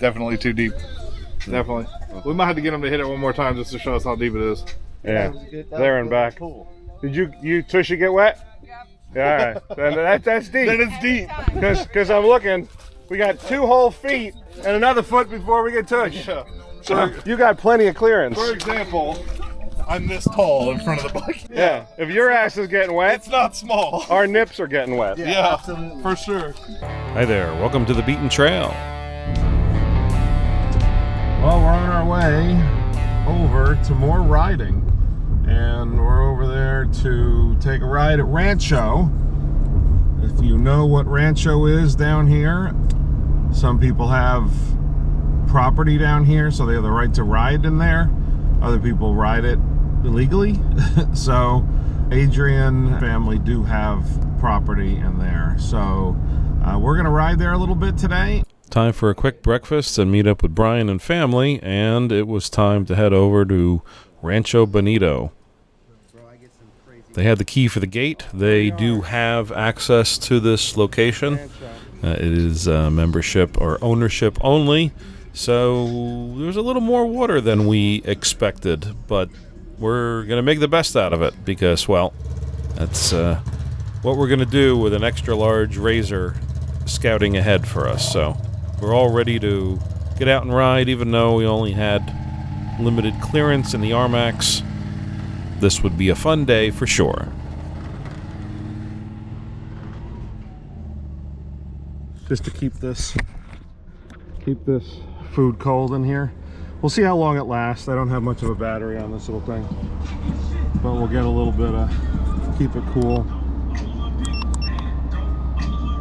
definitely too deep. Definitely. We might have to get them to hit it one more time just to show us how deep it is. Yeah, there and back. Did you Tushy get wet? Yeah, all right. Then that's deep. Then it's deep. Because I'm looking, we got 2 whole feet and another foot before we get Tush. Yeah. So you got plenty of clearance. For example, I'm this tall in front of the bucket. Yeah. If your ass is getting wet, It's not small. our nips are getting wet. Yeah, for sure. Hi there, welcome to the Beaten Trail. Well, we're on our way over to more riding, and we're over there to take a ride at Rancho. If you know what Rancho is down here, some people have property down here, so they have the right to ride in there. Other people ride it illegally. So Adrian family do have property in there, so we're gonna ride there a little bit today. Time for a quick breakfast and meet up with Bryan and family, and it was time to head over to Rancho Bonito. They had the key for the gate. They do have access to this location. It is membership or ownership only, so there's a little more water than we expected, but we're going to make the best out of it because, well, that's what we're going to do with an extra large Rzr scouting ahead for us. So we're all ready to get out and ride, even though we only had limited clearance in the RMAX. This would be a fun day for sure. Just to keep this food cold in here. We'll see how long it lasts. I don't have much of a battery on this little thing, but we'll get a little bit of keep it cool.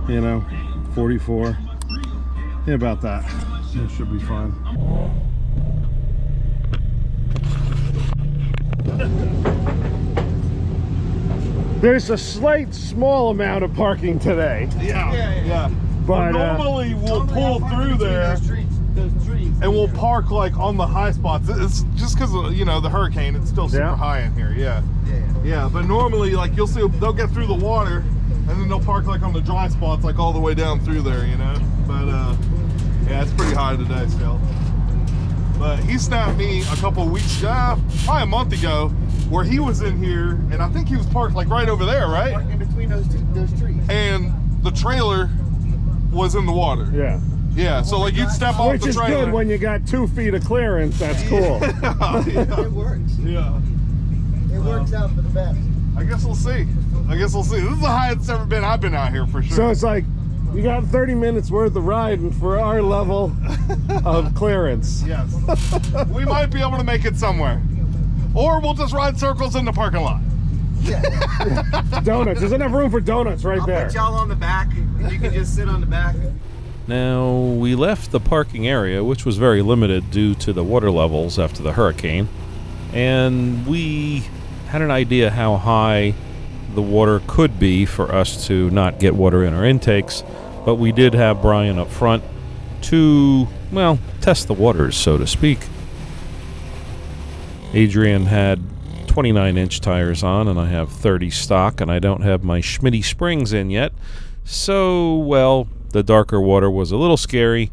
You know, 44. Yeah, about that. It should be fine. There's a slight small amount of parking today. Yeah. But normally we'll pull through there and we'll park like on the high spots. It's just because of, you know, the hurricane. It's still super high in here. Yeah. But normally, like, you'll see they'll get through the water and then they'll park like on the dry spots, like all the way down through there, you know. But yeah, it's pretty high today still. But he snapped me a couple of weeks ago, probably a month ago, where he was in here, and I think he was parked like right over there, right? In between those trees. And the trailer was in the water. yeah. Yeah, so like you'd step off Which the is trailer. good when you got 2 feet of clearance. That's cool. It works. Yeah. It works out for the best. I guess we'll see. This is the highest it's ever been. I've been out here for sure. So it's like you got 30 minutes worth of riding for our level of clearance. Yes. We might be able to make it somewhere. Or we'll just ride circles in the parking lot. Donuts. There's enough room for donuts right there. I'll put y'all on the back, and you can just sit on the back. Now, we left the parking area, which was very limited due to the water levels after the hurricane, and we had an idea how high the water could be for us to not get water in our intakes, but we did have Bryan up front to, well, test the waters, so to speak. Adrian had 29-inch tires on, and I have 30 stock, and I don't have my Schmitty springs in yet, so, well, the darker water was a little scary.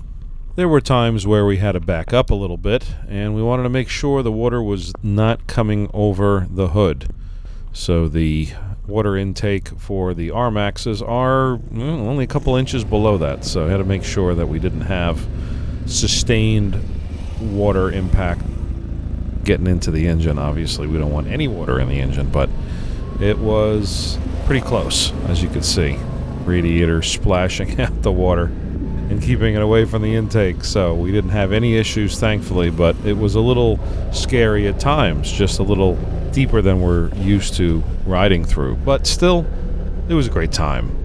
There were times where we had to back up a little bit, and we wanted to make sure the water was not coming over the hood. So the water intake for the RMAXs are only a couple inches below that, so I had to make sure that we didn't have sustained water impact getting into the engine. Obviously, we don't want any water in the engine, but it was pretty close, as you could see. Radiator splashing out the water and keeping it away from the intake, so we didn't have any issues, thankfully, but it was a little scary at times, just a little deeper than we're used to riding through, but still, it was a great time.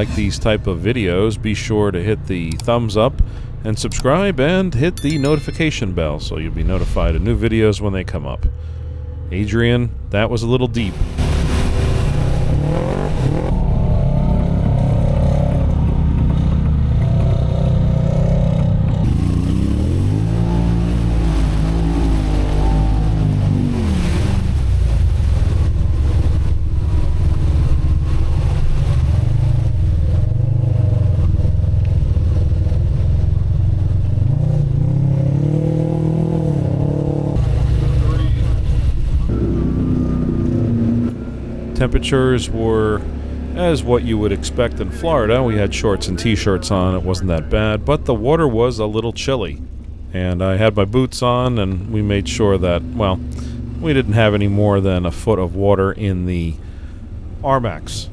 like these type of videos, be sure to hit the thumbs up and subscribe and hit the notification bell so you'll be notified of new videos when they come up. Adrian, that was a little deep. Temperatures were as what you would expect in Florida. We had shorts and t-shirts on. It wasn't that bad, but the water was a little chilly. And I had my boots on, and we made sure that, well, we didn't have any more than a foot of water in the RMAX.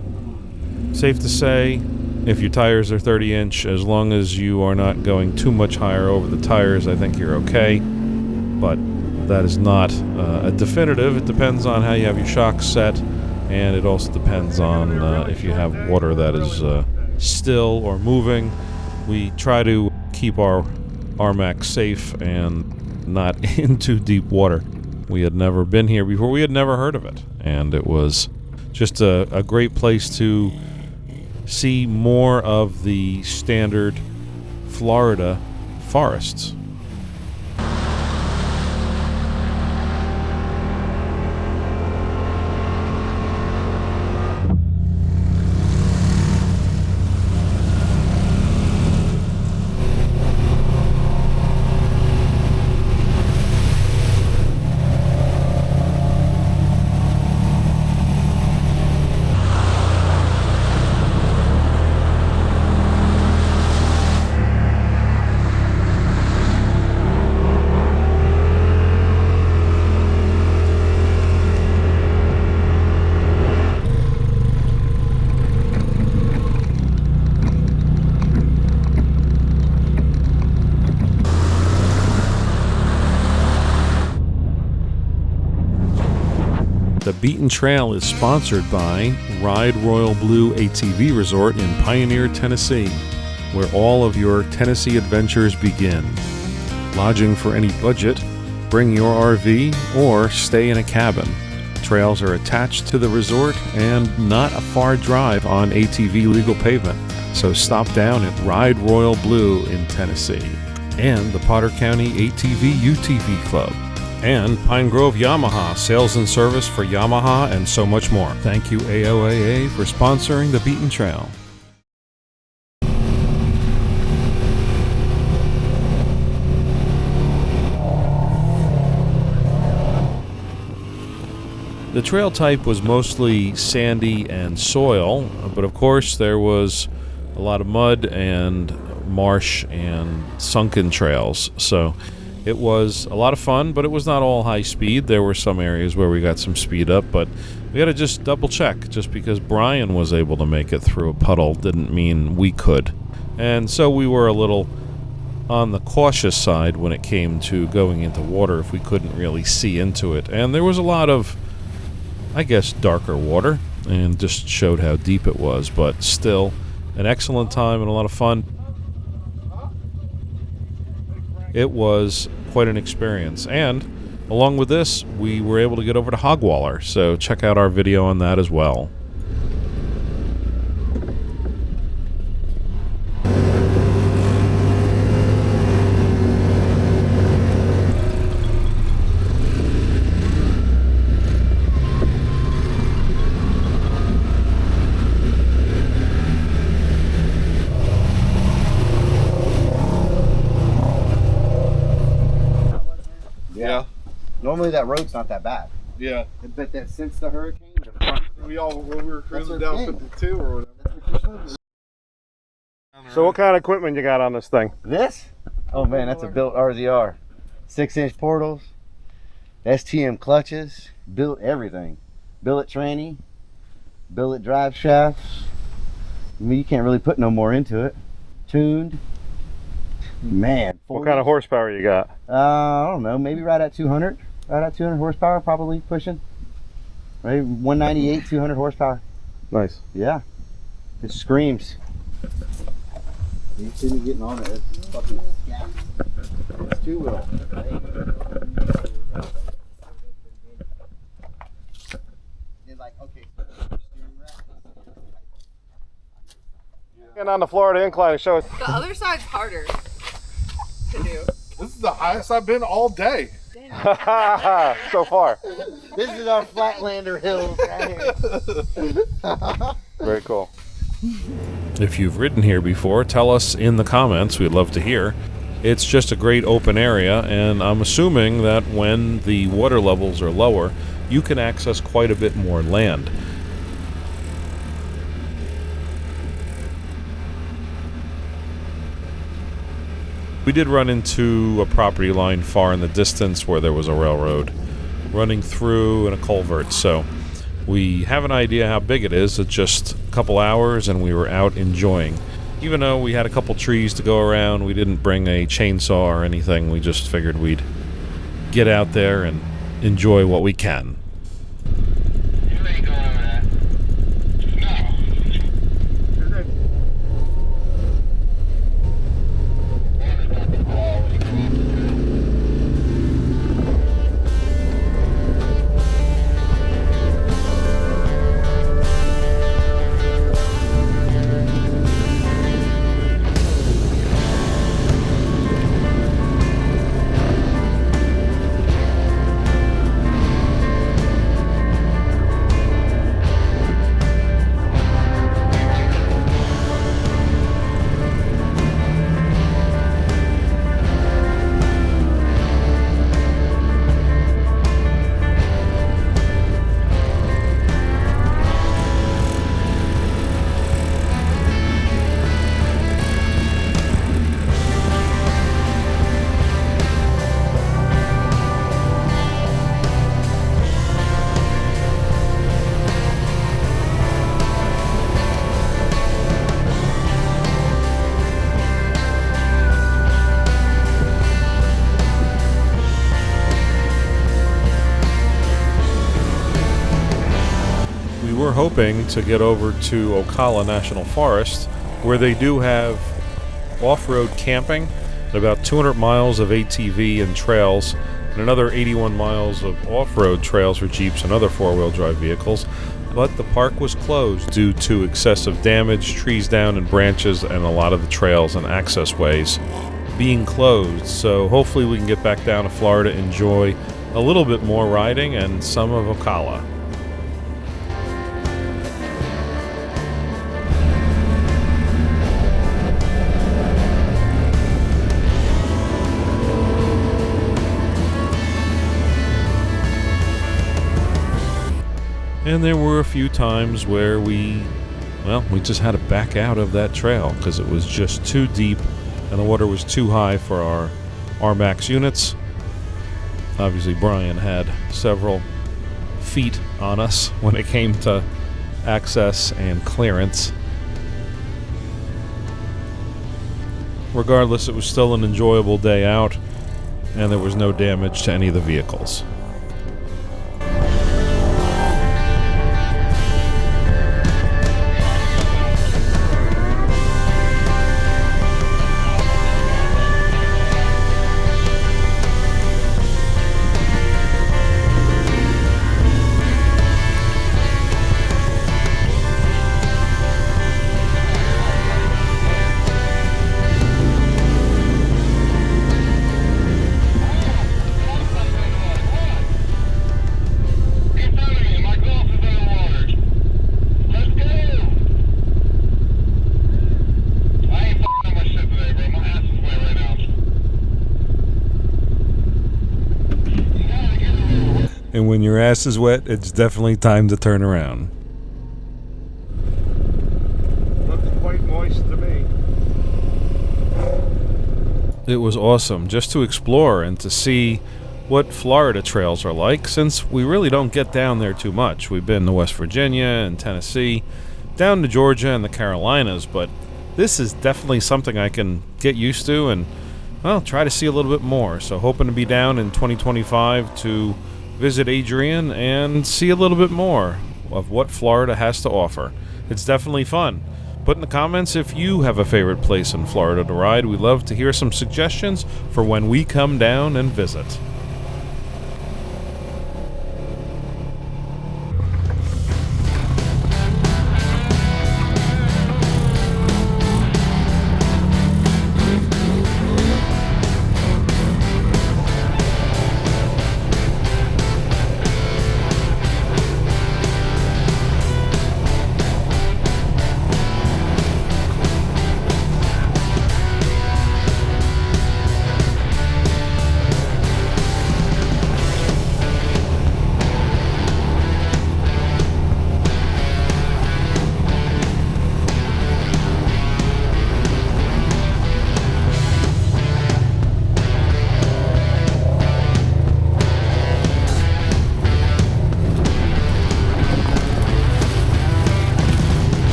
Safe to say, if your tires are 30-inch, as long as you are not going too much higher over the tires, I think you're okay. But that is not a definitive. It depends on how you have your shocks set. And it also depends on if you have water that is still or moving. We try to keep our RMAX safe and not in too deep water. We had never been here before. We had never heard of it. And it was just a great place to see more of the standard Florida forests. The Beaten Trail is sponsored by Ride Royal Blue ATV Resort in Pioneer, Tennessee, where all of your Tennessee adventures begin. Lodging for any budget, bring your RV, or stay in a cabin. Trails are attached to the resort and not a far drive on ATV legal pavement, so stop down at Ride Royal Blue in Tennessee. And the Potter County ATV UTV Club. And Pine Grove Yamaha, sales and service for Yamaha and so much more. Thank you AOAA for sponsoring the Beaten Trail. The trail type was mostly sandy and soil, but of course there was a lot of mud and marsh and sunken trails. So it was a lot of fun, but it was not all high speed. There were some areas where we got some speed up, but we had to just double check. Just because Bryan was able to make it through a puddle didn't mean we could. And so we were a little on the cautious side when it came to going into water if we couldn't really see into it. And there was a lot of, I guess, darker water, and just showed how deep it was, but still an excellent time and a lot of fun. It was quite an experience, and along with this, we were able to get over to Hogwaller, so check out our video on that as well. Normally that road's not that bad. Yeah. But that since the hurricane, We were cruising down 52 or whatever. So what kind of equipment you got on this thing? This? Oh man, that's a built RZR. 6-inch portals, STM clutches, built everything. Billet tranny, billet drive shafts. I mean, you can't really put no more into it. Tuned. Man. What kind of horsepower you got? I don't know, maybe right at 200. Right at 200 horsepower, probably pushing. Maybe 198, 200 horsepower. Nice. Yeah. It screams. You see me getting on it. It's fucking scat. It's two-wheel. And on the Florida incline to show us. The other side's harder to do. This is the highest I've been all day. So far. This is our Flatlander Hills right here. Very cool. If you've ridden here before, tell us in the comments. We'd love to hear. It's just a great open area, and I'm assuming that when the water levels are lower, you can access quite a bit more land. We did run into a property line far in the distance where there was a railroad running through and a culvert, so we have an idea how big it is. It's just a couple hours and we were out enjoying. Even though we had a couple trees to go around, we didn't bring a chainsaw or anything. We just figured we'd get out there and enjoy what we can. Hoping to get over to Ocala National Forest, where they do have off-road camping and about 200 miles of ATV and trails and another 81 miles of off-road trails for Jeeps and other four-wheel drive vehicles. But the park was closed due to excessive damage, trees down and branches, and a lot of the trails and access ways being closed. So hopefully we can get back down to Florida, enjoy a little bit more riding and some of Ocala. And there were a few times where we just had to back out of that trail because it was just too deep and the water was too high for our RMAX units. Obviously, Bryan had several feet on us when it came to access and clearance. Regardless, it was still an enjoyable day out, and there was no damage to any of the vehicles. And when your ass is wet, it's definitely time to turn around. Looks quite moist to me. It was awesome just to explore and to see what Florida trails are like, since we really don't get down there too much. We've been to West Virginia and Tennessee, down to Georgia and the Carolinas, but this is definitely something I can get used to and, well, try to see a little bit more. So hoping to be down in 2025 to visit Adrian and see a little bit more of what Florida has to offer. It's definitely fun. Put in the comments if you have a favorite place in Florida to ride. We'd love to hear some suggestions for when we come down and visit.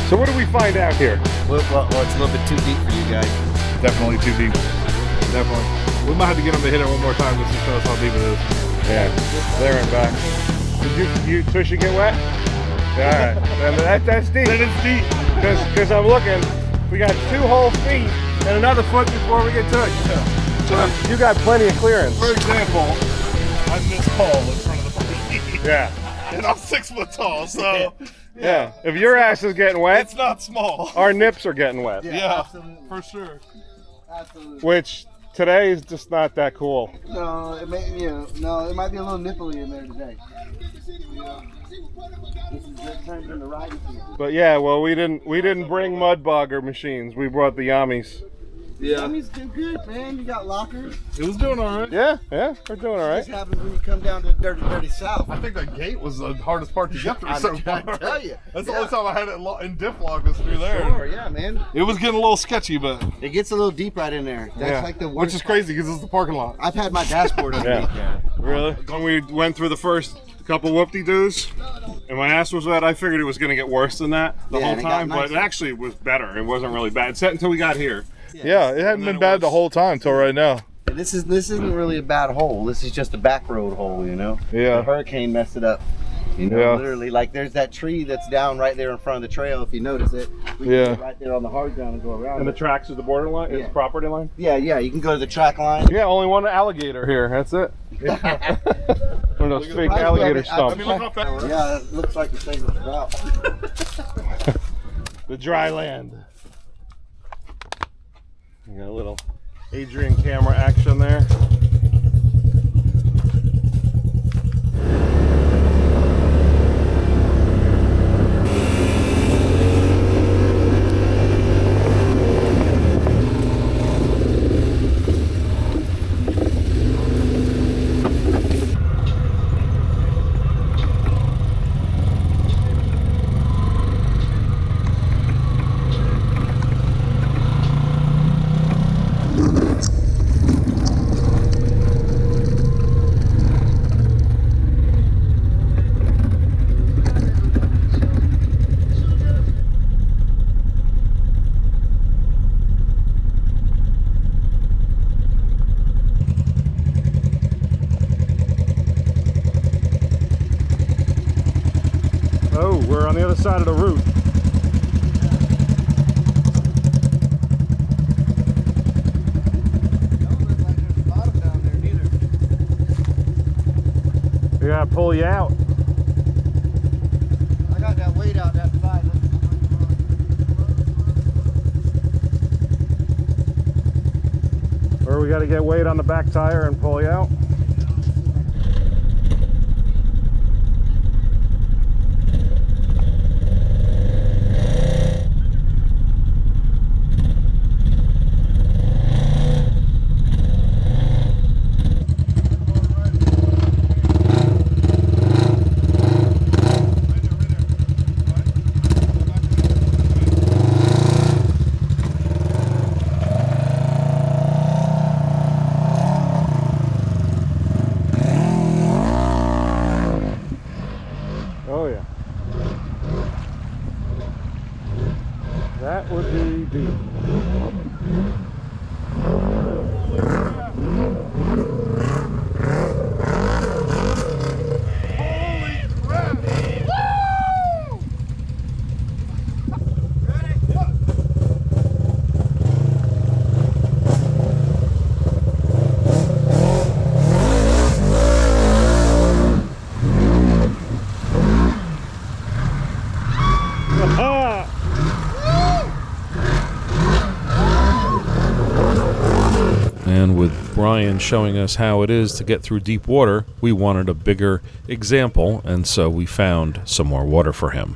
So what do we find out here? Well, it's a little bit too deep for you guys. Definitely too deep. Definitely. We might have to get them to hit it one more time just to show us how deep it is. Yeah, there and back. Did you Tushy get wet? All right, then that's deep. Then it's deep. Because I'm looking, we got 2 whole feet and another foot before we get touched. So you got plenty of clearance. For example, I'm this tall in front of the plane. Yeah. And I'm 6 foot tall, so Yeah. If your ass is getting wet, it's not small. our nips are getting wet. Yeah, absolutely. for sure. Absolutely. Which today is just not that cool. No, it might be it might be a little nipply in there today. This is the time in the riding season. But yeah, well, we didn't bring mud bogger machines. We brought the Yamis. Yeah. Dummies do good, man. You got lockers. It was doing all right. Yeah, we're doing all This right. happens when you come down to dirty south. I think that gate was the hardest part to get through so far. I tell you. That's the only time I had it in diff lock was through there. Sure, yeah, man. It was getting a little sketchy, but It gets a little deep right in there. That's like the worst. which is crazy because it's the parking lot. I've had my dashboard underneath there. Really? When we went through the first couple whoop-de-doos and my ass was wet, I figured it was going to get worse than that the Yeah, whole and it got time, but nicer. it actually was better. It wasn't really bad. Except until we got here. Yeah, it hadn't been bad the whole time till right now. And this isn't really a bad hole. This is just a back road hole, you know. Yeah. The hurricane messed it up. You know, Yeah. literally, like there's that tree that's down right there in front of the trail. If you notice it, we can Yeah. go right there on the hard ground and go around. And the it. tracks is the borderline, is Yeah. the property line. Yeah, you can go to the track line. Yeah, only one alligator here. That's it. One of those fake Probably alligator I stumps. mean, look how fast. Yeah, it looks like the famous route. The dry land. You got a little Adrian camera action there. Oh, we're on the other side of the route. We gotta pull you out. I got that weight out that side. Or we gotta get weight on the back tire and pull you out. And with Bryan showing us how it is to get through deep water, we wanted a bigger example, and so we found some more water for him.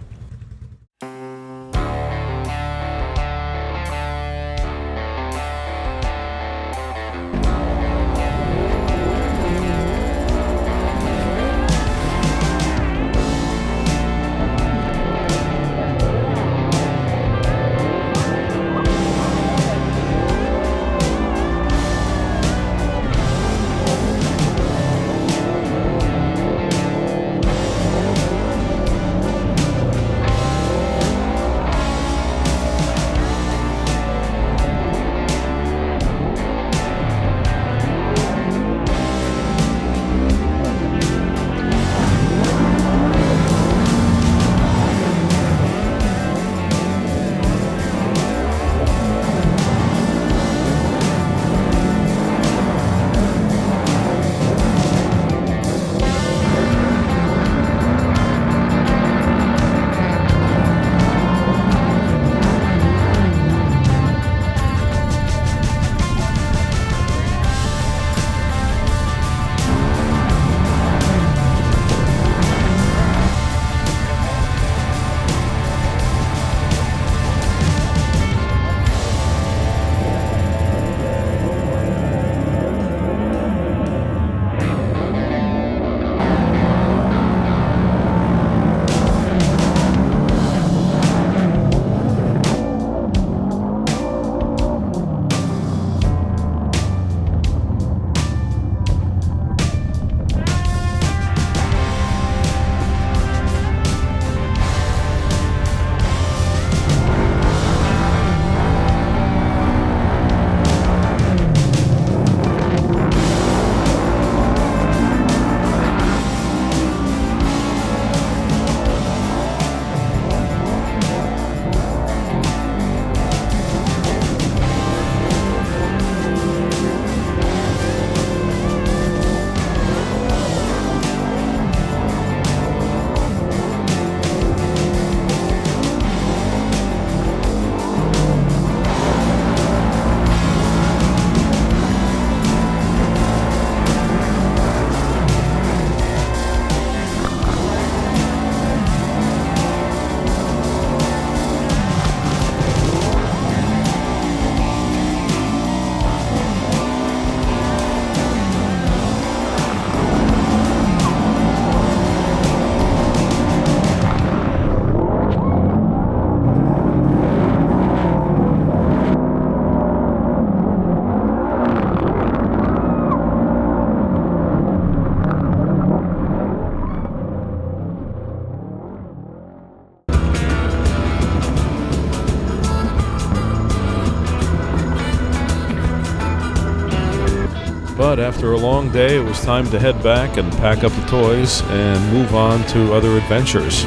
But after a long day, it was time to head back and pack up the toys and move on to other adventures.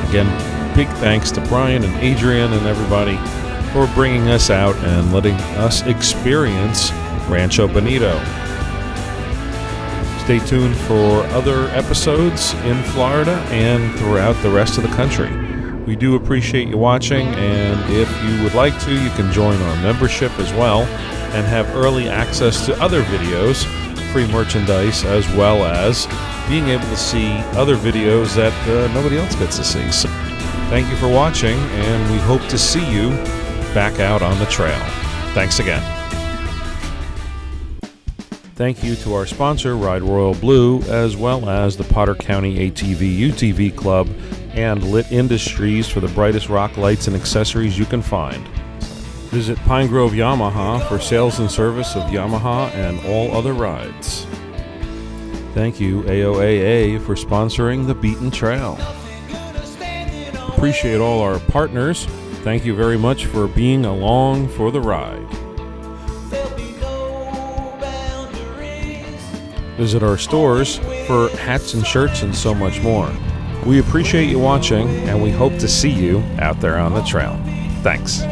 Again, big thanks to Bryan and Adrian and everybody for bringing us out and letting us experience Rancho Bonito. Stay tuned for other episodes in Florida and throughout the rest of the country. We do appreciate you watching, and if you would like to, you can join our membership as well and have early access to other videos, free merchandise, as well as being able to see other videos that nobody else gets to see. So thank you for watching, and we hope to see you back out on the trail. Thanks again. Thank you to our sponsor, Ride Royal Blue, as well as the Potter County ATV UTV Club and Lit Industries for the brightest rock lights and accessories you can find. Visit Pine Grove Yamaha for sales and service of Yamaha and all other rides. Thank you, AOAA, for sponsoring the Beaten Trail. Appreciate all our partners. Thank you very much for being along for the ride. Visit our stores for hats and shirts and so much more. We appreciate you watching, and we hope to see you out there on the trail. Thanks.